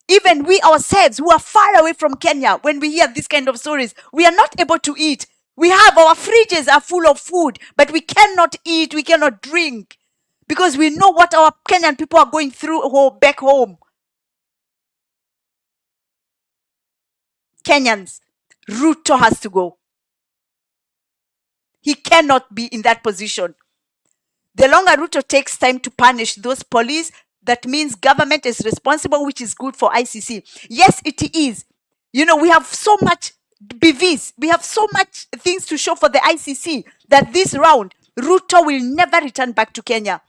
Even we ourselves who are far away from Kenya, when we hear this kind of stories, we are not able to eat. We have our fridges are full of food, but we cannot eat, we cannot drink, because we know what our Kenyan people are going through back home. Kenyans, Ruto has to go. He cannot be in that position. The longer Ruto takes time to punish those police, that means government is responsible, which is good for ICC. Yes, it is. You know, we have so much BVs. We have so much things to show for the ICC that this round, Ruto will never return back to Kenya.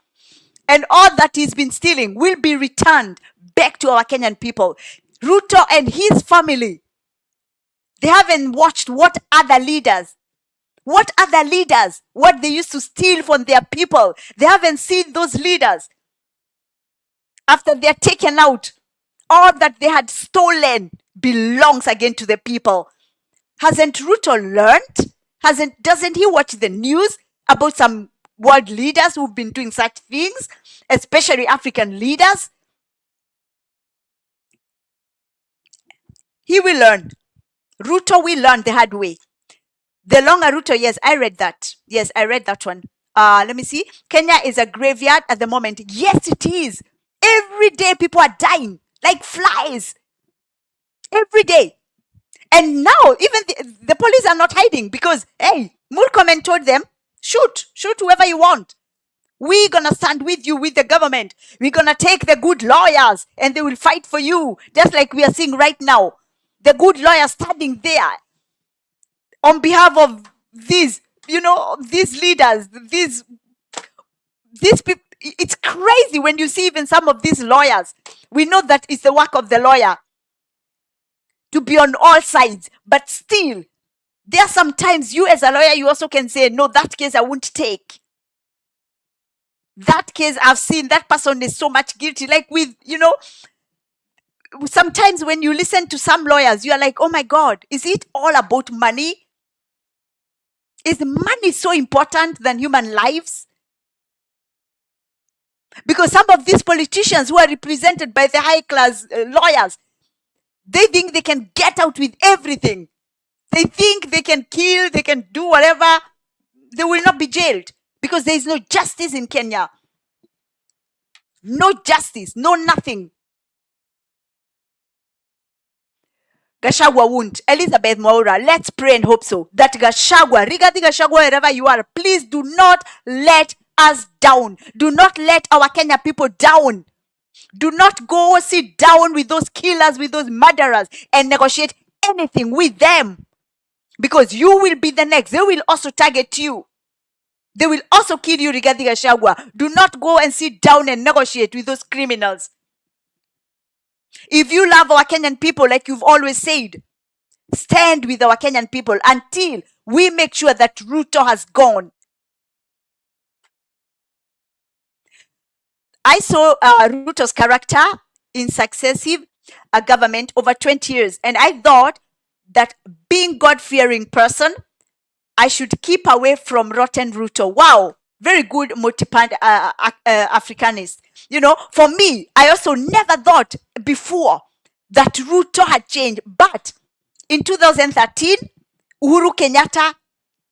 And all that he's been stealing will be returned back to our Kenyan people. Ruto and his family, they haven't watched what other leaders, what they used to steal from their people. They haven't seen those leaders. After they're taken out, all that they had stolen belongs again to the people. Hasn't Ruto learned? Doesn't he watch the news about some world leaders who've been doing such things, especially African leaders? He will learn. Ruto will learn the hard way. The longer Ruto, yes, I read that. Yes, I read that one. Let me see. Kenya is a graveyard at the moment. Yes, it is. Every day people are dying like flies. Every day. And now even the police are not hiding because, hey, Murkomen told them, shoot whoever you want. We're going to stand with you, with the government. We're going to take the good lawyers and they will fight for you. Just like we are seeing right now. The good lawyers standing there. on behalf of these, these leaders, these people. It's crazy when you see even some of these lawyers. We know that it's the work of the lawyer to be on all sides, but still, there are sometimes you as a lawyer, you also can say, no, that case I won't take. That case I've seen, that person is so much guilty. Like with, sometimes when you listen to some lawyers, you are like, oh my God, is it all about money? Is money so important than human lives? Because some of these politicians who are represented by the high class lawyers, they think they can get out with everything. They think they can kill, they can do whatever. They will not be jailed because there is no justice in Kenya. No justice, no nothing. Gachagua won't. Elizabeth Mwaura, let's pray and hope so. That Gachagua, regarding Gachagua, wherever you are, please do not let us down. Do not let our Kenya people down. Do not go sit down with those killers, with those murderers, and negotiate anything with them. Because you will be the next. They will also target you. They will also kill you, regarding Gachagua. Do not go and sit down and negotiate with those criminals. If you love our Kenyan people, like you've always said, stand with our Kenyan people until we make sure that Ruto has gone. I saw Ruto's character in successive government over 20 years, and I thought that being God-fearing person, I should keep away from rotten Ruto. Wow, very good multi-part Africanist. For me, I also never thought before that Ruto had changed. But in 2013, Uhuru Kenyatta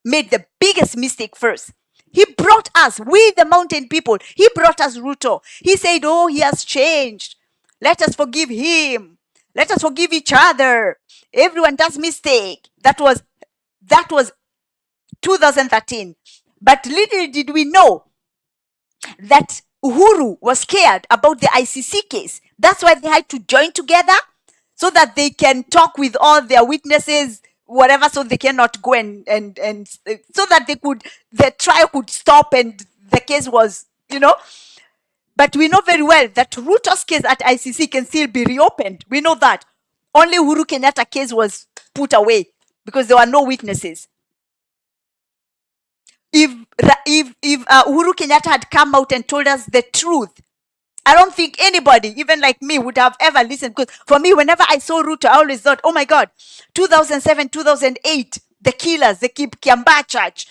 made the biggest mistake first. He brought us, we the mountain people, he brought us Ruto. He said, oh, he has changed. Let us forgive him. Let us forgive each other. Everyone does mistake. That was 2013. But little did we know that Uhuru was scared about the ICC case. That's why they had to join together so that they can talk with all their witnesses, whatever, so they cannot go and so that the trial could stop and the case was, But we know very well that Ruto's case at ICC can still be reopened. We know that. Only Uhuru Kenyatta case was put away because there were no witnesses. If Uhuru Kenyatta had come out and told us the truth, I don't think anybody, even like me, would have ever listened. Because for me, whenever I saw Ruto, I always thought, oh my God, 2007, 2008, the killers, the Kiambaa Church,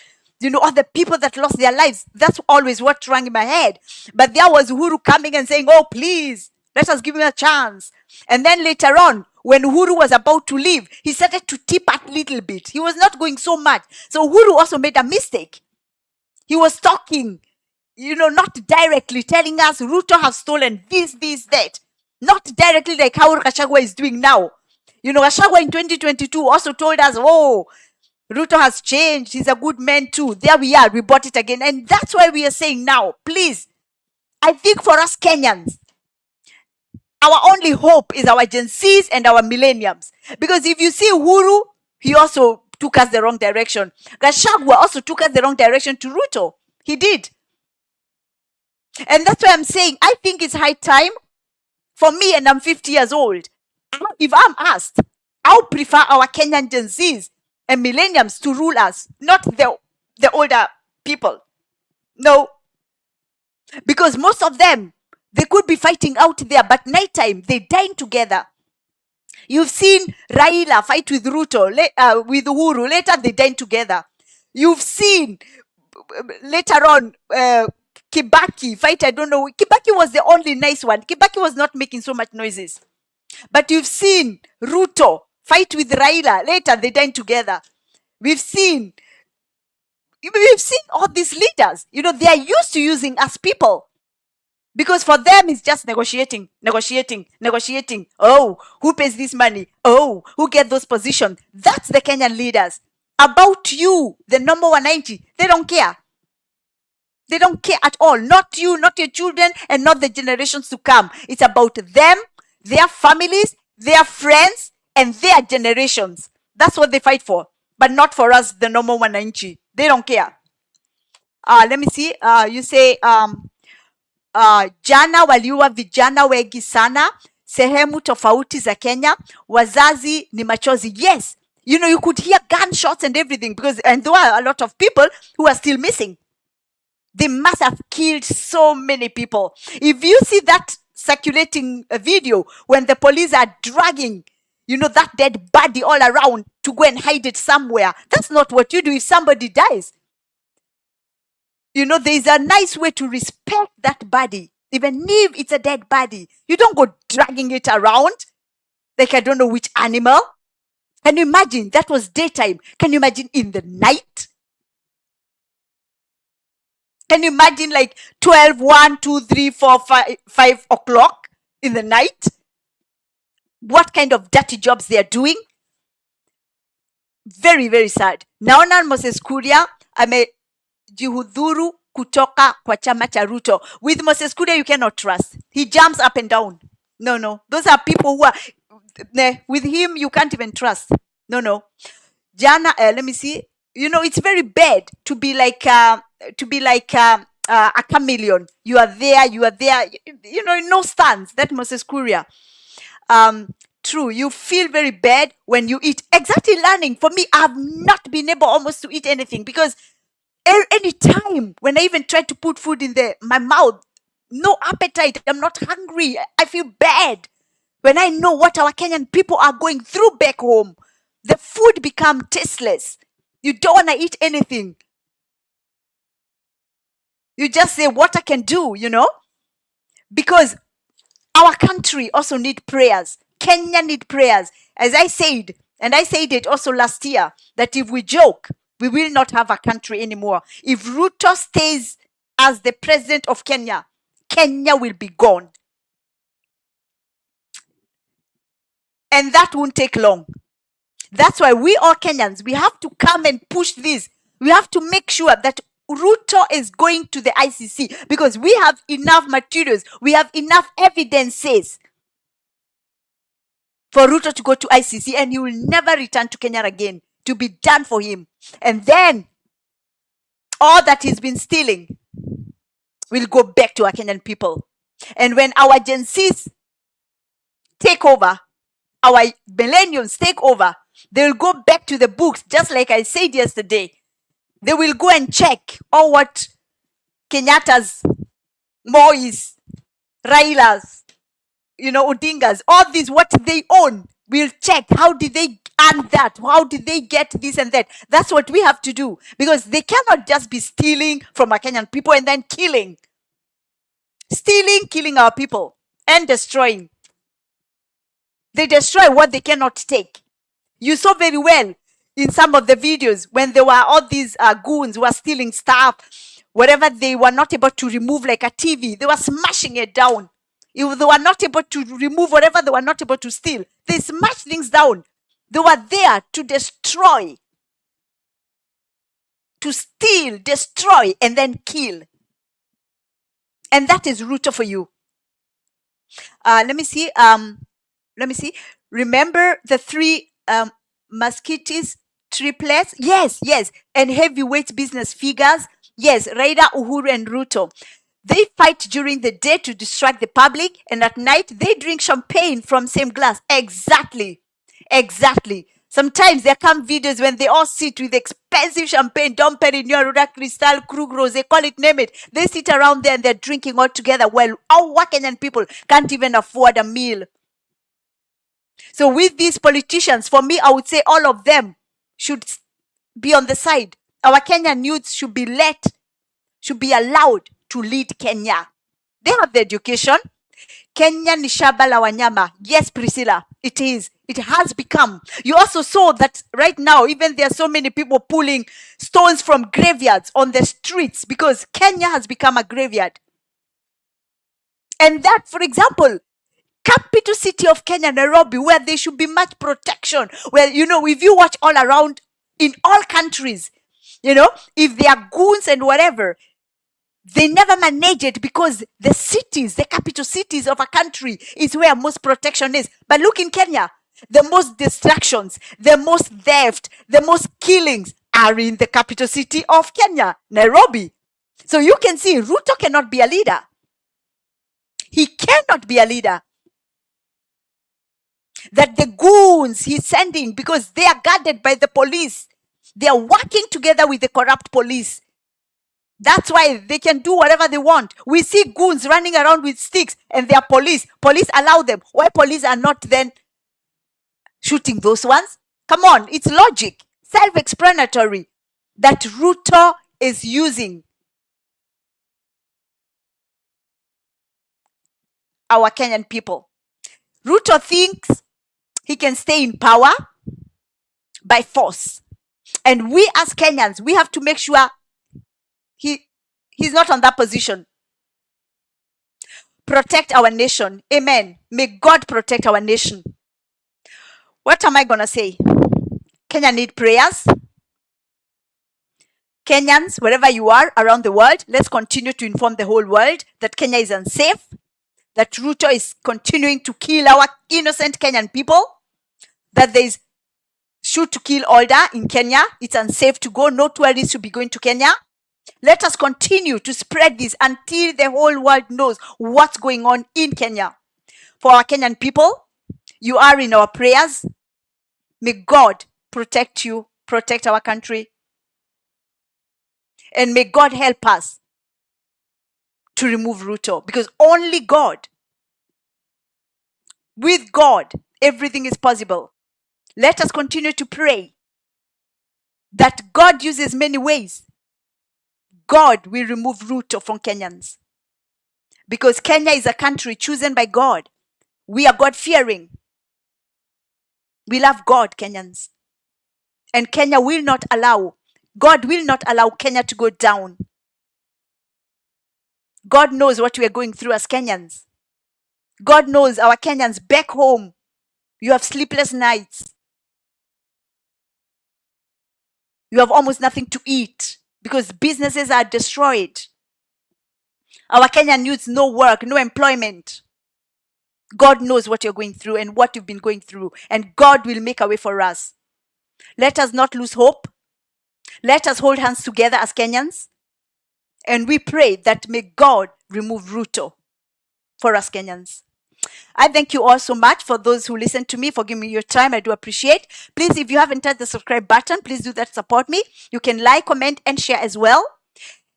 all the people that lost their lives. That's always what rang in my head. But there was Uhuru coming and saying, oh, please, let us give him a chance. And then later on, when Uhuru was about to leave, he started to tip a little bit. He was not going so much. So Uhuru also made a mistake. He was talking, not directly telling us Ruto has stolen this, that. Not directly like how Gachagua is doing now. Gachagua in 2022 also told us, oh, Ruto has changed. He's a good man too. There we are. We bought it again. And that's why we are saying now, please, I think for us Kenyans, our only hope is our Gen Zs and our millenniums. Because if you see Uhuru, he also took us the wrong direction. Gachagua also took us the wrong direction to Ruto. He did. And that's why I'm saying, I think it's high time for me, and I'm 50 years old. If I'm asked, I'll prefer our Kenyan Gen Zs and millenniums to rule us, not the older people. No. Because most of them, they could be fighting out there, but nighttime, they dine together. You've seen Raila fight with Ruto, with Uhuru. Later, they dine together. You've seen later on Kibaki fight. I don't know. Kibaki was the only nice one. Kibaki was not making so much noises. But you've seen Ruto fight with Raila. Later, they dine together. We've seen all these leaders. They are used to using us people. Because for them, it's just negotiating. Oh, who pays this money? Oh, who get those positions? That's the Kenyan leaders. About you, the number 190, they don't care. They don't care at all. Not you, not your children, and not the generations to come. It's about them, their families, their friends, and their generations. That's what they fight for. but not for us, the normal wananchi. They don't care. Let me see. You say jana waliua vijana wengi sana sehemu tofauti za Kenya, wazazi ni machozi. Yes, you know, you could hear gunshots and everything, because, and there are a lot of people who are still missing. They must have killed so many people. If you see that circulating video when the police are dragging, you know, that dead body all around to go and hide it somewhere, that's not what you do if somebody dies. You know, there's a nice way to respect that body, even if it's a dead body. You don't go dragging it around like I don't know which animal. Can you imagine? That was daytime. Can you imagine in the night? Can you imagine like 12, 1, 2, 3, 4, 5 o'clock in the night? What kind of dirty jobs they are doing? Very, very sad. Naona Moses Kuria amejihudhuru kutoka kwa chama cha Ruto. With Moses Kuria, you cannot trust. He jumps up and down. No. Those are people who are, with him, you can't even trust. No. Jana, let me see. You know, it's very bad to be like a chameleon. You are there. You know, no stands. That Moses Kuria. True, you feel very bad when you eat. Exactly, learning. For me, I've not been able almost to eat anything, because any time when I even try to put food in my mouth, no appetite. I'm not hungry. I feel bad when I know what our Kenyan people are going through back home. The food become tasteless. You don't want to eat anything. You just say what I can do, you know, because our country also need prayers. Kenya need prayers. As I said, and I said it also last year, that if we joke, we will not have a country anymore. If Ruto stays as the president of Kenya, Kenya will be gone. And that won't take long. That's why we all Kenyans, we have to come and push this. We have to make sure that Ruto is going to the ICC, because we have enough materials, we have enough evidences for Ruto to go to ICC, and he will never return to Kenya again, to be done for him. And then all that he's been stealing will go back to our Kenyan people. And when our Gen Zs take over, our millennials take over, they will go back to the books, just like I said yesterday. They will go and check all what Kenyatta's, Moi's, Raila's, you know, Odinga's, all these, what they own. We'll check, how did they earn that? How did they get this and that? That's what we have to do, because they cannot just be stealing from our Kenyan people and then killing. Stealing, killing our people, and destroying. They destroy what they cannot take. You saw very well in some of the videos when there were all these goons who were stealing stuff, whatever they were not able to remove, like a TV, they were smashing it down. If they were not able to remove whatever they were not able to steal, they smashed things down. They were there to destroy, to steal, destroy, and then kill. And that is Ruto for you. Let me see. Remember the three Musketeers triplets? Yes. And heavyweight business figures? Yes, Raila, Uhuru, and Ruto. They fight during the day to distract the public, and at night they drink champagne from same glass. Exactly. Sometimes there come videos when they all sit with expensive champagne, Dom Perignon, Ruda Cristal, Krug Rose, they call it, name it. They sit around there and they're drinking all together while our Kenyan people can't even afford a meal. So with these politicians, for me, I would say all of them should be on the side. Our Kenyan youths should be allowed to lead Kenya. They have the education. Kenya ni shamba la wanyama. Yes, Priscilla, it is. It has become. You also saw that right now, even there are so many people pulling stones from graveyards on the streets, because Kenya has become a graveyard. And that, for example, capital city of Kenya, Nairobi, where there should be much protection, where, you know, if you watch all around in all countries, you know, if there are goons and whatever, they never manage it, because the cities, the capital cities of a country is where most protection is. But look in Kenya, The most distractions, the most theft, the most killings are in the capital city of Kenya, Nairobi. So you can see Ruto cannot be a leader. He cannot be a leader. That the goons he's sending, because they are guarded by the police, they are working together with the corrupt police. That's why they can do whatever they want. We see goons running around with sticks and they are police. Police allow them. Why police are not then shooting those ones? Come on, it's logic, self-explanatory, that Ruto is using our Kenyan people. Ruto thinks he can stay in power by force. And we as Kenyans, we have to make sure he's not on that position. Protect our nation. Amen. May God protect our nation. What am I going to say? Kenya need prayers. Kenyans, wherever you are around the world, let's continue to inform the whole world that Kenya is unsafe, that Ruto is continuing to kill our innocent Kenyan people, that there is shoot to kill order in Kenya. It's unsafe to go. No tourists should be going to Kenya. Let us continue to spread this until the whole world knows what's going on in Kenya. For our Kenyan people, you are in our prayers. May God protect you, protect our country. And may God help us to remove Ruto, because only God, with God, everything is possible. Let us continue to pray that God uses many ways. God will remove Ruto from Kenyans, because Kenya is a country chosen by God. We are God-fearing. We love God, Kenyans. And Kenya will not allow, God will not allow Kenya to go down. God knows what we are going through as Kenyans. God knows our Kenyans back home. You have sleepless nights. You have almost nothing to eat because businesses are destroyed. Our Kenyan youth, no work, no employment. God knows what you're going through and what you've been going through, and God will make a way for us. Let us not lose hope. Let us hold hands together as Kenyans, and we pray that may God remove Ruto for us Kenyans. I thank you all so much for those who listen to me, for giving me your time. I do appreciate. Please, if you haven't touched the subscribe button, please do that to support me. You can like, comment, and share as well.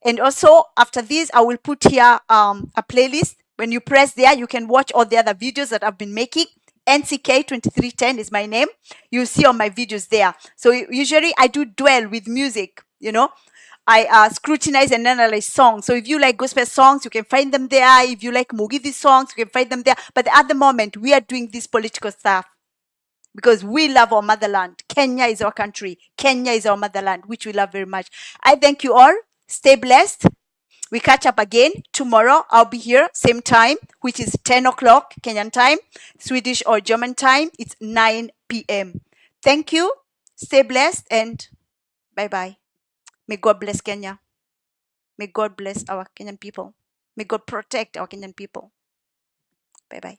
And also, after this, I will put here a playlist. When you press there, you can watch all the other videos that I've been making. NCK2310 is my name. You'll see all my videos there. So usually I do dwell with music, you know. I scrutinize and analyze songs. So if you like gospel songs, you can find them there. If you like Mugithi songs, you can find them there. But at the moment, we are doing this political stuff because we love our motherland. Kenya is our country. Kenya is our motherland, which we love very much. I thank you all. Stay blessed. We catch up again tomorrow. I'll be here same time, which is 10 o'clock Kenyan time. Swedish or German time, it's 9 p.m. Thank you. Stay blessed and bye-bye. May God bless Kenya. May God bless our Kenyan people. May God protect our Kenyan people. Bye-bye.